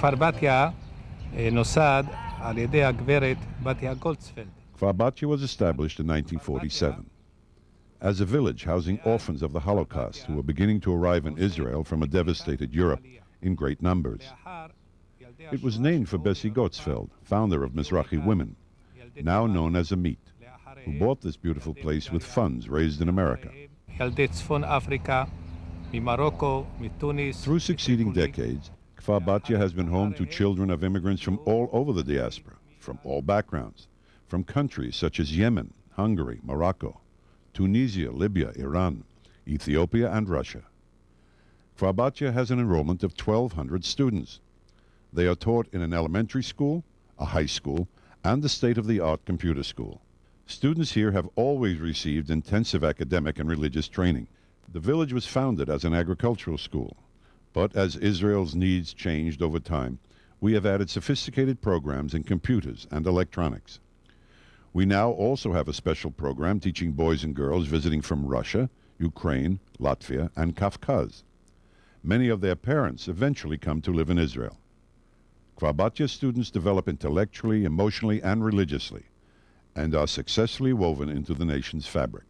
כפר בתיה נוסד על ידי הגברת בתיה גולדספלד. Kfar Batya was established in 1947 as a village housing orphans of the Holocaust who were beginning to arrive in Israel from a devastated Europe in great numbers. It was named for Bessie Gotzfeld, founder of Mizrahi Women, now known as AMIT, who bought this beautiful place with funds raised in America. Through succeeding decades, Kfar Batya has been home to children of immigrants from all over the diaspora, from all backgrounds, from countries such as Yemen, Hungary, Morocco, Tunisia, Libya, Iran, Ethiopia, and Russia. Kfar Batya has an enrollment of 1,200 students. They are taught in an elementary school, a high school, and the state-of-the-art computer school. Students here have always received intensive academic and religious training. The village was founded as an agricultural school, but as Israel's needs changed over time, we have added sophisticated programs in computers and electronics. We now also have a special program teaching boys and girls visiting from Russia, Ukraine, Latvia, and Kafkaz. Many of their parents eventually come to live in Israel. Kfar Batya students develop intellectually, emotionally, and religiously, and are successfully woven into the nation's fabric.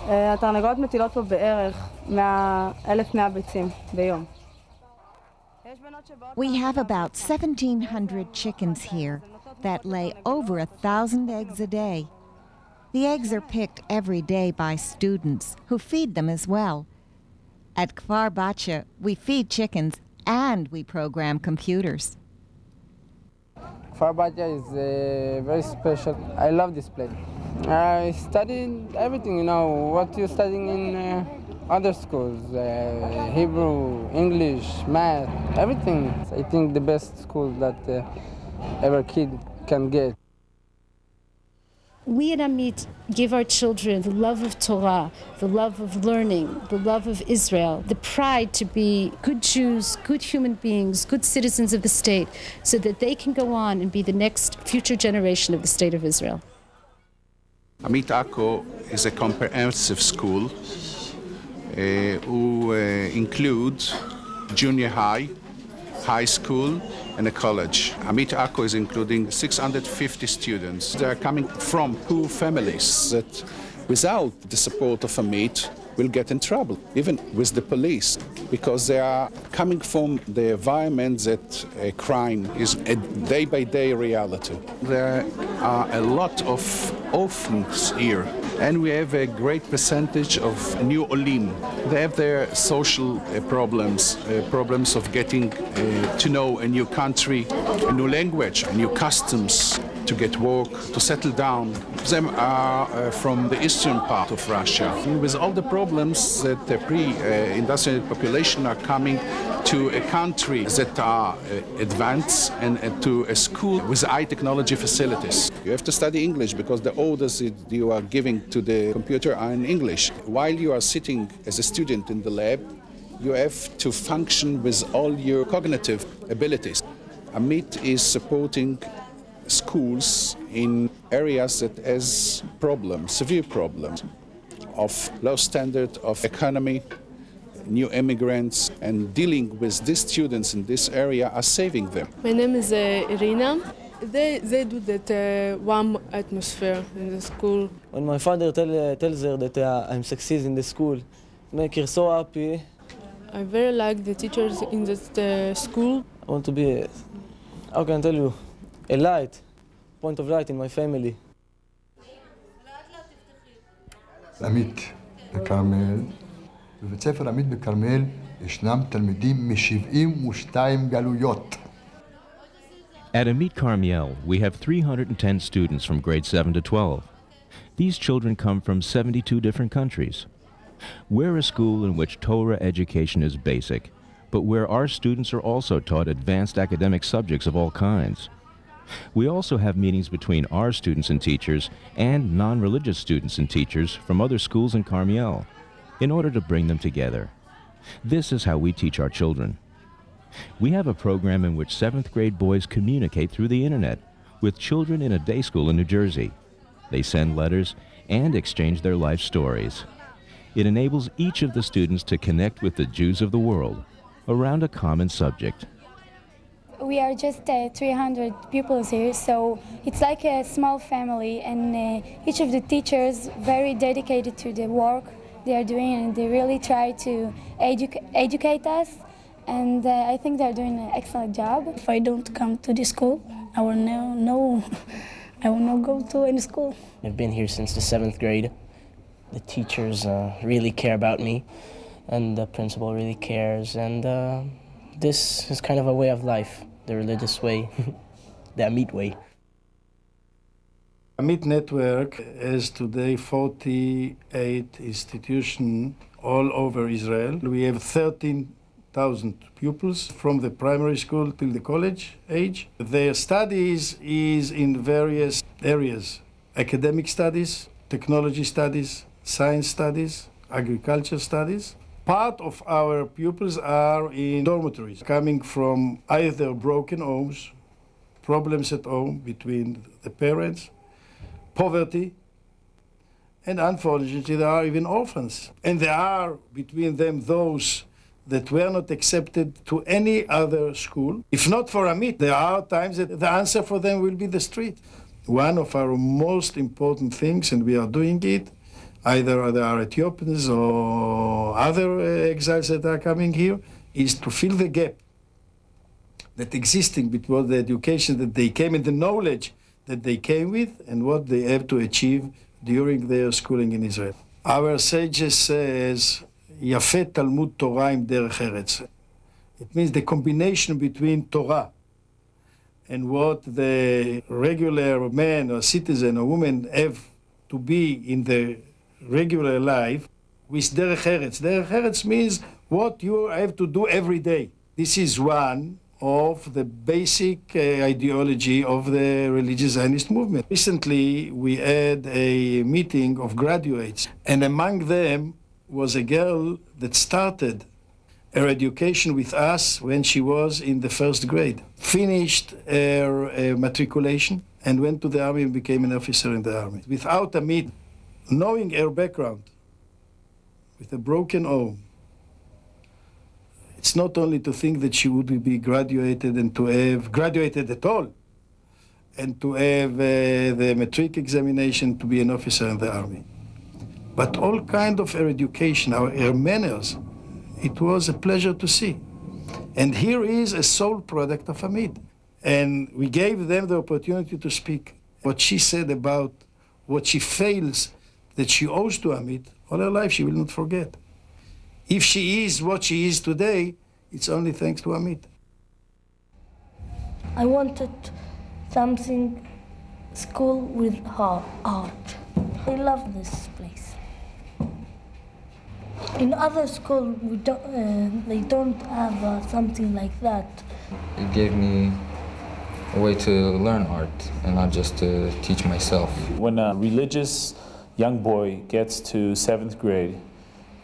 התרנגולות מטילות פה בערך 1,100 ביצים ביום. We have about 1,700 chickens here that lay over 1,000 eggs a day. The eggs are picked every day by students who feed them as well. At Kfar Batya, we feed chickens and we program computers. Kfar Batya is very special. I love this place. I studied everything, you know, what you're studying in other schools, Hebrew, English, math, everything. I think the best school that every kid can get. We at AMIT give our children the love of Torah, the love of learning, the love of Israel, the pride to be good Jews, good human beings, good citizens of the state, so that they can go on and be the next future generation of the state of Israel. AMIT Acco is a comprehensive school who includes junior high, high school, and a college. AMIT Acco is including 650 students. They are coming from poor families that without the support of AMIT will get in trouble, even with the police, because they are coming from the environment that crime is a day-by-day reality. There are a lot of orphans here, and we have a great percentage of new olim. They have their social problems, problems of getting to know a new country, a new language, new customs, to get work, to settle down. Them are from the eastern part of Russia. With all the problems that the pre-industrial population are coming to a country that are advanced and to a school with high technology facilities. You have to study English because the orders that you are giving to the computer are in English. While you are sitting as a student in the lab, you have to function with all your cognitive abilities. AMIT is supporting schools in areas that has problems, severe problems of low standard of economy, new immigrants, and dealing with these students in this area are saving them. My name is Irina. They do that warm atmosphere in the school. When my father tells her that I'm succeeding in the school, it makes her so happy. I very like the teachers in the school. I want to be, how can I tell you, a light, point of light in my family. AMIT בכרמל, בבית ספר AMIT בכרמל ישנם תלמידים מ-72 גלויות. At AMIT Karmiel, we have 310 students from grade 7 to 12. These children come from 72 different countries. We're a school in which Torah education is basic, but where our students are also taught advanced academic subjects of all kinds. We also have meetings between our students and teachers and non-religious students and teachers from other schools in Karmiel in order to bring them together. This is how we teach our children. We have a program in which 7th grade boys communicate through the internet with children in a day school in New Jersey. They send letters and exchange their life stories. It enables each of the students to connect with the Jews of the world around a common subject. We are just 300 pupils here, so it's like a small family, and each of the teachers very dedicated to the work they are doing, and they really try to educate us, and I think they're doing an excellent job. If I don't come to the school, I will not go to any school. I've been here since the 7th grade. The teachers really care about me, and the principal really cares, and this is kind of a way of life, the religious way, the AMIT way. AMIT network has today 48 institutions all over Israel. We have 13,000 pupils from the primary school till the college age. Their studies is in various areas: academic studies, technology studies, science studies, agriculture studies. Part of our pupils are in dormitories, coming from either broken homes, problems at home between the parents, poverty, and unfortunately there are even orphans. And there are between them those that were not accepted to any other school. If not for AMIT, there are times that the answer for them will be the street. One of our most important things, and we are doing it, either there are Ethiopians or other exiles that are coming here, is to fill the gap that existing between the education that they came and the knowledge that they came with and what they have to achieve during their schooling in Israel. Our sages says, Yafet Talmud Torah im derech eretz. It means the combination between Torah and what the regular man or citizen or woman have to be in the regular life with derech eretz. Derech eretz means what you have to do every day. This is one of the basic ideology of the religious Zionist movement. Recently, we had a meeting of graduates, and among them was a girl that started her education with us when she was in the 1st grade, finished her matriculation, and went to the army and became an officer in the army. Without AMIT, knowing her background, with a broken home, it's not only to think that she would be graduated and to have graduated at all, and to have the matric examination to be an officer in the army, but all kind of her education, her manners, it was a pleasure to see. And here is a sole product of AMIT. And we gave them the opportunity to speak. What she said about what she feels that she owes to AMIT, all her life she will not forget. If she is what she is today, it's only thanks to AMIT. I wanted something, school with art. I love this place. In other schools, they don't have something like that. It gave me a way to learn art and not just to teach myself. When a religious young boy gets to 7th grade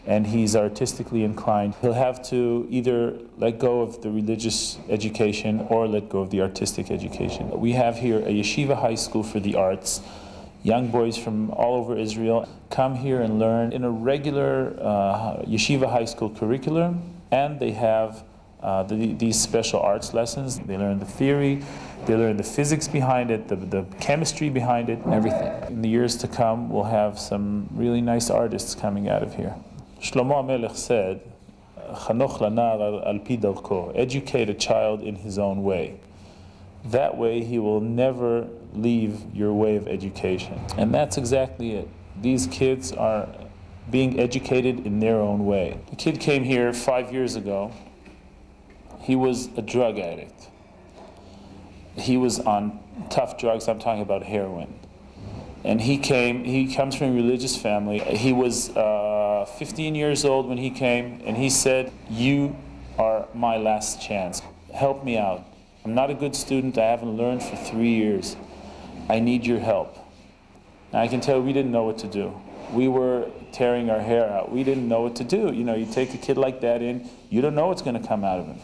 and he's artistically inclined, he'll have to either let go of the religious education or let go of the artistic education. We have here a yeshiva high school for the arts. Young boys from all over Israel come here and learn in a regular yeshiva high school curriculum, and they have these special arts lessons. They learn the theory, they learn the physics behind it, the chemistry behind it, everything. In the years to come, we'll have some really nice artists coming out of here. Shlomo HaMelech said, "Chanoch lanar al pi darko," educate a child in his own way. That way he will never leave your way of education. And that's exactly it. These kids are being educated in their own way. The kid came here 5 years ago. He was a drug addict. He was on tough drugs. I'm talking about heroin. And he comes from a religious family. He was 15 years old when he came, and he said, "You are my last chance. Help me out. I'm not a good student. I haven't learned for 3 years. I need your help." Now, I can tell you, we didn't know what to do. We were tearing our hair out. We didn't know what to do. You know, you take a kid like that in, you don't know what's going to come out of him.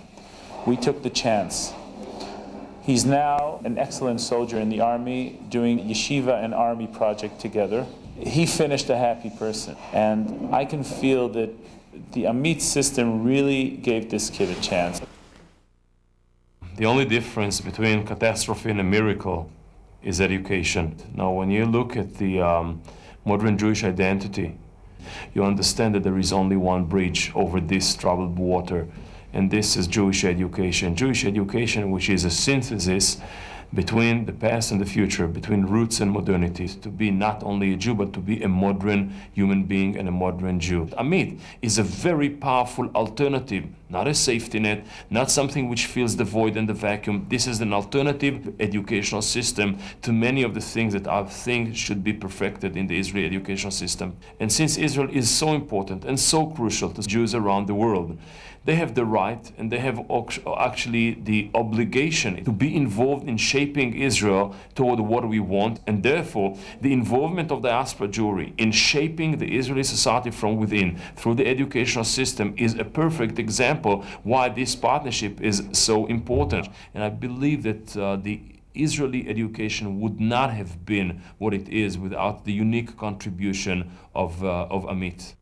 We took the chance. He's now an excellent soldier in the army, doing yeshiva and army project together. he finished a happy person. And I can feel that the AMIT system really gave this kid a chance. The only difference between catastrophe and a miracle is education. Now, when you look at the modern Jewish identity, you understand that there is only one bridge over this troubled water, and this is Jewish education. Jewish education, which is a synthesis between the past and the future, between roots and modernity, to be not only a Jew, but to be a modern human being and a modern Jew. AMIT is a very powerful alternative, not a safety net, not something which fills the void and the vacuum. This is an alternative educational system to many of the things that I think should be perfected in the Israeli educational system. And since Israel is so important and so crucial to Jews around the world, they have the right and they have actually the obligation to be involved in shaping Israel toward what we want, and therefore the involvement of diaspora Jewry in shaping the Israeli society from within through the educational system is a perfect example why this partnership is so important. And I believe that the Israeli education would not have been what it is without the unique contribution of AMIT.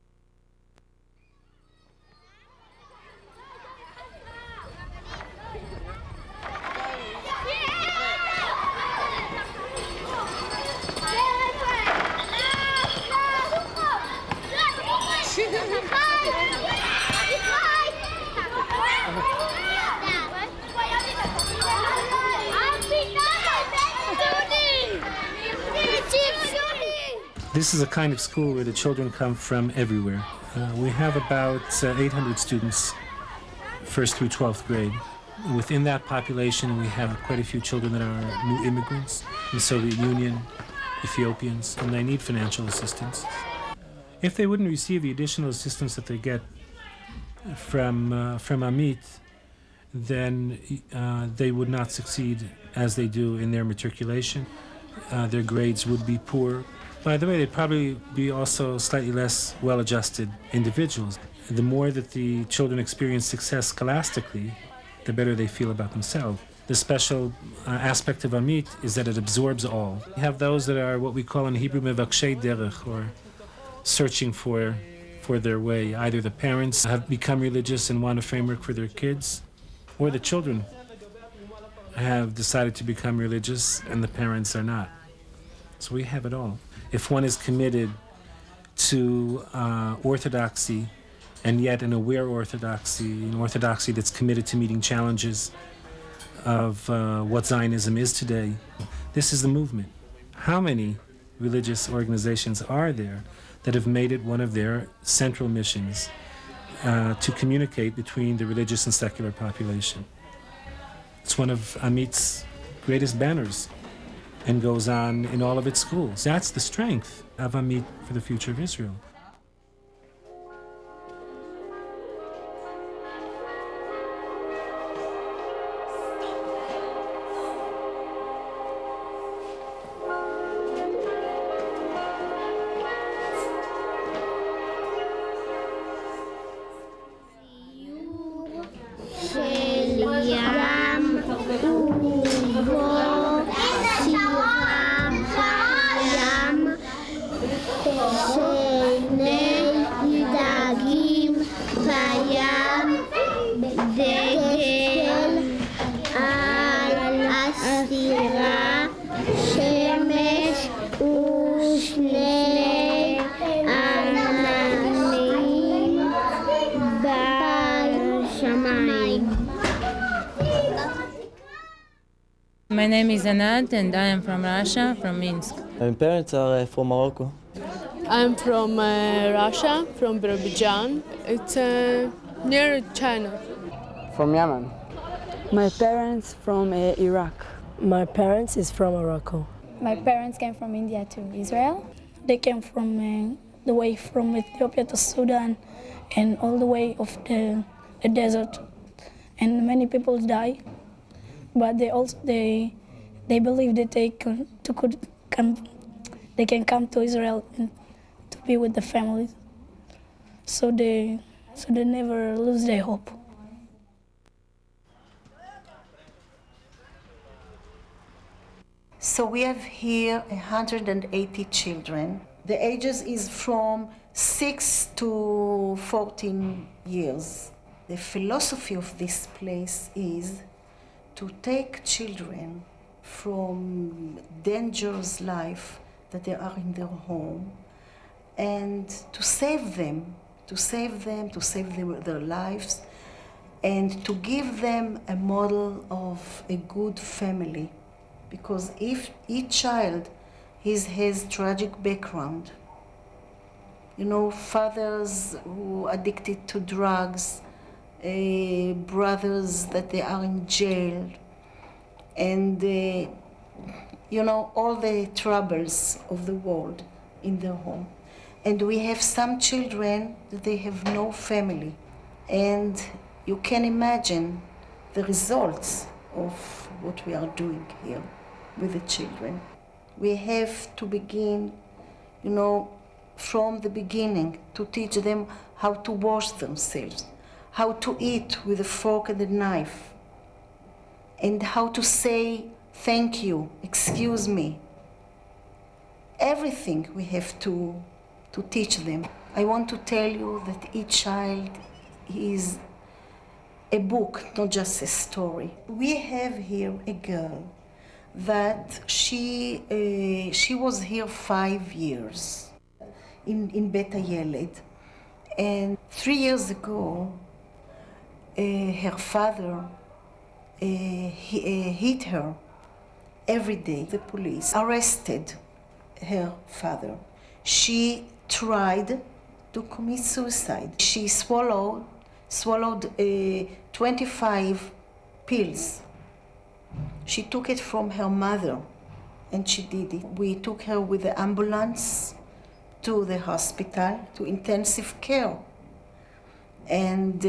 This is a kind of school where the children come from everywhere. We have about 800 students, 1st through 12th grade. Within that population, we have quite a few children that are new immigrants from the Soviet Union, Ethiopians, and they need financial assistance. If they wouldn't receive the additional assistance that they get from AMIT, then they would not succeed as they do in their matriculation. Their grades would be poor. By the way, they'd probably be also slightly less well-adjusted individuals. The more that the children experience success scholastically, the better they feel about themselves. The special aspect of AMIT is that it absorbs all. You have those that are what we call in Hebrew mevakshei derech, or searching for their way. Either the parents have become religious and want a framework for their kids, or the children have decided to become religious and the parents are not. So we have it all. If one is committed to orthodoxy, and yet an aware orthodoxy, an orthodoxy that's committed to meeting challenges of what Zionism is today, this is the movement. How many religious organizations are there that have made it one of their central missions to communicate between the religious and secular population? It's one of AMIT's greatest banners and goes on in all of its schools. That's the strength of AMIT for the future of Israel. My name is Anad and I am from Russia, from Minsk. My parents are from Morocco. I'm from Russia, from Azerbaijan. It's near China. From Yemen. My parents from Iraq. My parents is from Morocco. My parents came from India to Israel. They came from the way from Ethiopia to Sudan and all the way of the desert. And many people die. But they believe that they can come to Israel and to be with the families. So they never lose their hope. So we have here 180 children The ages is from 6 to 14 years. The philosophy of this place is to take children from dangerous life that they are in their home and to save them, their lives, and to give them a model of a good family. Because if each child has tragic background, you know, fathers who are addicted to drugs, brothers that they are in jail, and you know, all the troubles of the world in their home. And we have some children that they have no family. And you can imagine the results of what we are doing here with the children. We have to begin, you know, from the beginning to teach them how to wash themselves, how to eat with a fork and a knife, and how to say thank you, excuse me. Everything we have to teach them. I want to tell you that each child is a book, not just a story. We have here a girl that she was here 5 years in Bet Hayeled, and 3 years ago her father hit her every day. The police arrested her father. She tried to commit suicide. She swallowed 25 pills. She took it from her mother, and she did it. We took her with the ambulance to the hospital, to intensive care. And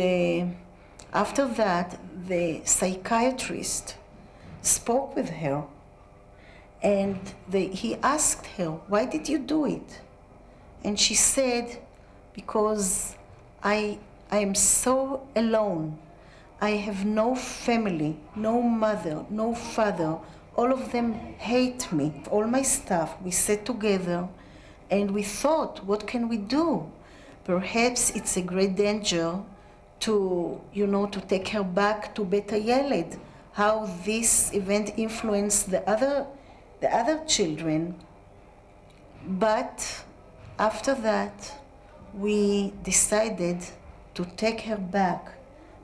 after that, the psychiatrist spoke with her, and he asked her, "Why did you do it?" And she said, "Because I am so alone. I have no family, no mother, no father. All of them hate me. All my staff, we sat together and we thought, what can we do? Perhaps it's a great danger to, you know, to take her back to Bet Hayeled. How this event influenced the other children." But after that, we decided to take her back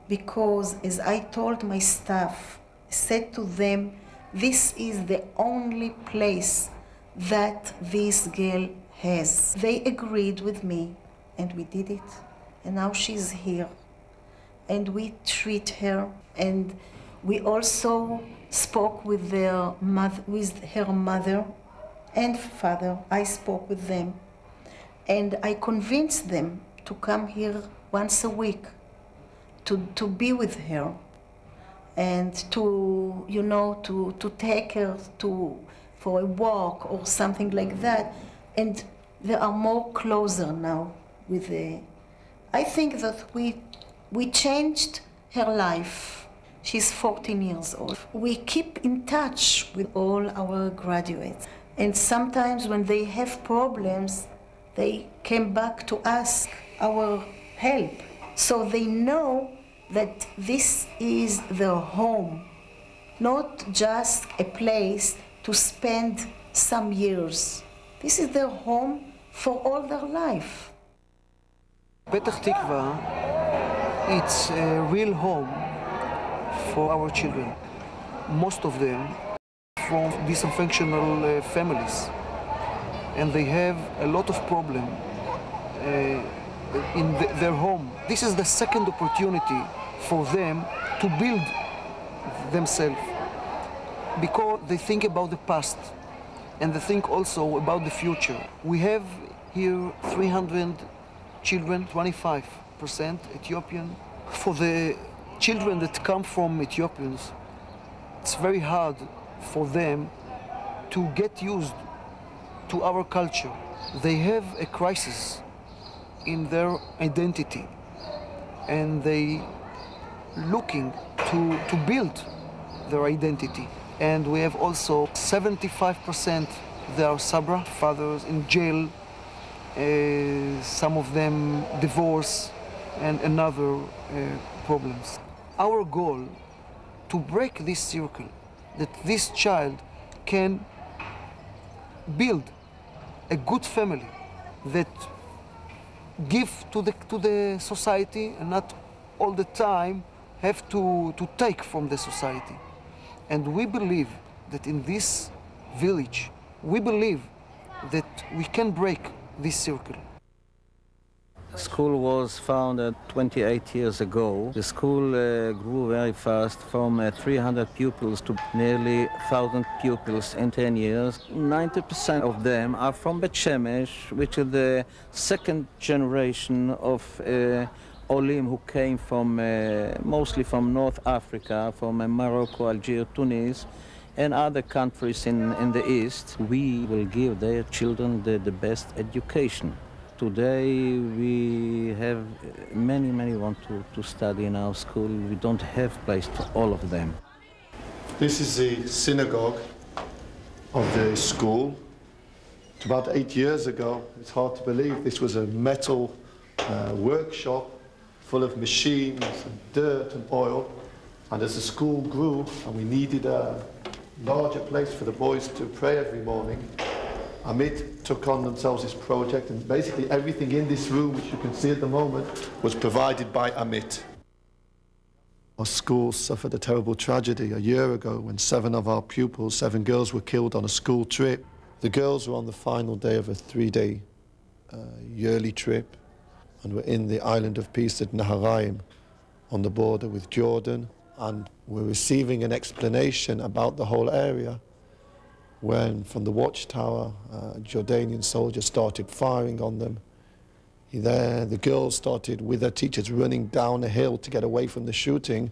because, as I told my staff, said to them, this is the only place that this girl has. They agreed with me, and we did it. And now she's here. And we treat her, and we also spoke with her mother and father. I spoke with them. And I convinced them to come here once a week, to be with her, and to, you know, to take her for a walk or something like that. And they are more closer now with I think that we changed her life. She's 14 years old. We keep in touch with all our graduates. And sometimes when they have problems, they came back to ask our help. So they know that this is their home, not just a place to spend some years. This is their home for all their life. Petah Tikva, it's a real home for our children. Most of them from dysfunctional families, and they have a lot of problem in their home. This is the second opportunity for them to build themselves, because they think about the past and they think also about the future. We have here 300 children, 25% Ethiopian. For the children that come from Ethiopians, it's very hard for them to get used to our culture. They have a crisis in their identity, and they looking to build their identity. And we have also 75% they are Sabra, fathers in jail, some of them divorce and other problems. Our goal to break this circle, that this child can build a good family that give to the society and not all the time have to take from the society. And we believe that in this village, we believe that we can break this circle. The school was founded 28 years ago. The school grew very fast from 300 pupils to nearly 1,000 pupils in 10 years. 90% of them are from Bet Shemesh, which is the second generation of Olim who came from mostly from North Africa, from Morocco, Algeria, Tunis, and other countries in the East. We will give their children the best education. Today we have many want to study in our school. We don't have place for all of them. This is the synagogue of the school. About 8 years ago, it's hard to believe, this was a metal workshop full of machines and dirt and oil. And as the school grew and we needed a larger place for the boys to pray every morning, AMIT took on themselves this project, and basically everything in this room, which you can see at the moment, was provided by AMIT. Our school suffered a terrible tragedy a year ago when 7 of our pupils, 7 girls, were killed on a school trip. The girls were on the final day of a 3-day yearly trip and were in the island of peace at Naharaim on the border with Jordan, and were receiving an explanation about the whole area when, from the watchtower, a Jordanian soldier started firing on them. The girls started, with their teachers, running down a hill to get away from the shooting.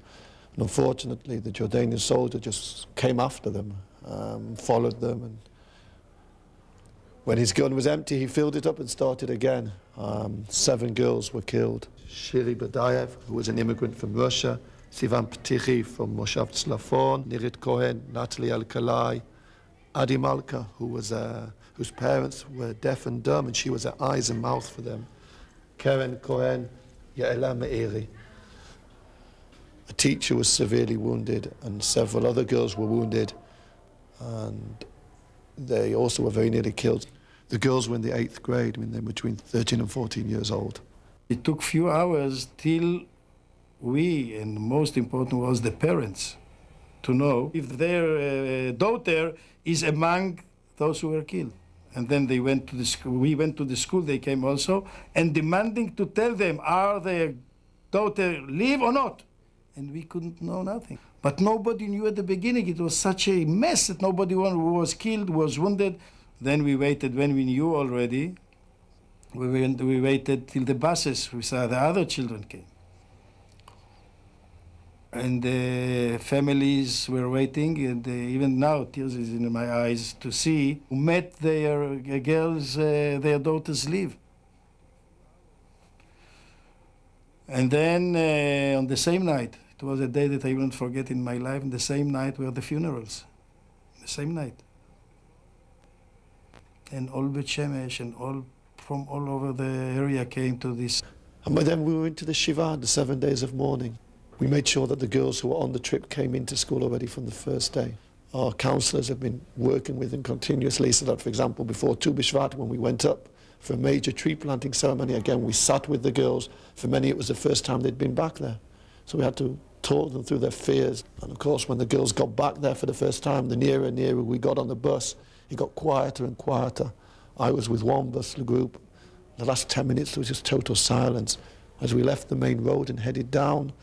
And unfortunately, the Jordanian soldier just came after them, followed them. And when his gun was empty, he filled it up and started again. 7 girls were killed. Shiri Badayev, who was an immigrant from Russia, Sivan Ptichi from Moshav Tzlafon, Nirit Cohen, Natalie Alkalai, Adi Malka, whose parents were deaf and dumb, and she was her eyes and mouth for them. Karen Cohen, Yaela Meiri. A teacher was severely wounded, and several other girls were wounded, and they also were very nearly killed. The girls were in the 8th grade, I mean, they were between 13 and 14 years old. It took few hours till we, and most important was the parents, to know if their daughter is among those who were killed. And then they went to the school, we went to the school, they came also, and demanding to tell them, are their daughter live or not? And we couldn't know nothing. But nobody knew at the beginning. It was such a mess that nobody who was killed, was wounded. Then we waited, when we knew already, we waited till the buses with the other children came. And the families were waiting, and even now tears is in my eyes to see who met their girls, their daughters live. And then on the same night, it was a day that I won't forget in my life, and the same night were the funerals, the same night. And all Bet Shemesh and all from all over the area came to this. And by then we were into the Shiva, the 7 days of mourning. We made sure that the girls who were on the trip came into school already from the first day. Our counsellors have been working with them continuously, so that, for example, before Tu B'Shvat, when we went up for a major tree planting ceremony, again, we sat with the girls. For many, it was the first time they'd been back there. So we had to talk them through their fears. And of course, when the girls got back there for the first time, the nearer and nearer we got on the bus, it got quieter and quieter. I was with one bus group. The last 10 minutes, there was just total silence. As we left the main road and headed down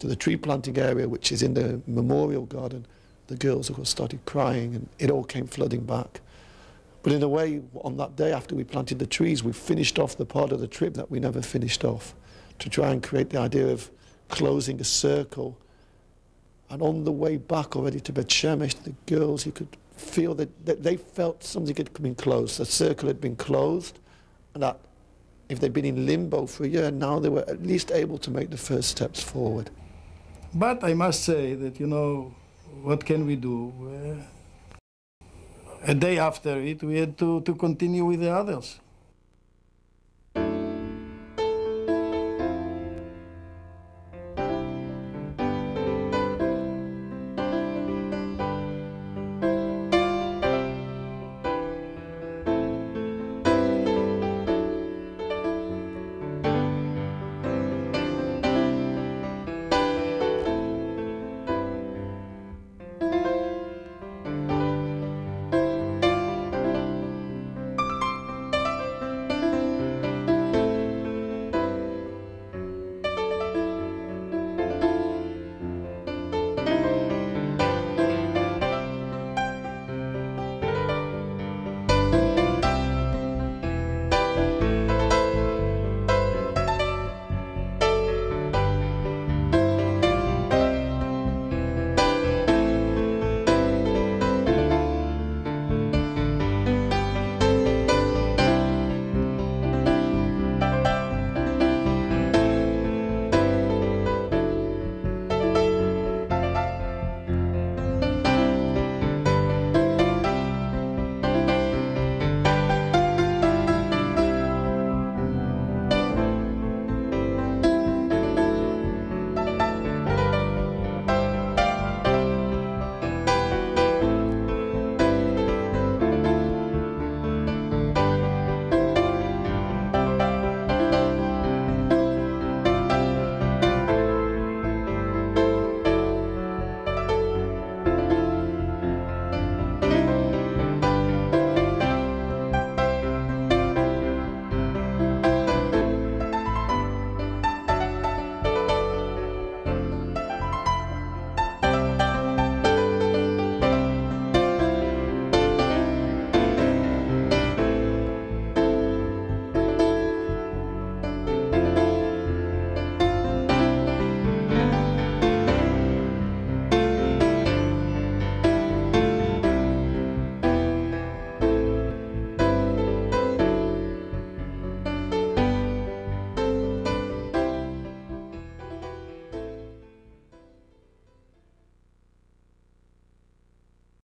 to the tree planting area, which is in the memorial garden, the girls, of course, started crying, and it all came flooding back. But in a way, on that day after we planted the trees, we finished off the part of the trip that we never finished off, to try and create the idea of closing a circle. And on the way back already to Bet Shemesh, the girls, you could feel that they felt something had been closed. The circle had been closed, and that if they'd been in limbo for a year, now they were at least able to make the first steps forward. But I must say that, you know, what can we do? A day after it, we had to continue with the others.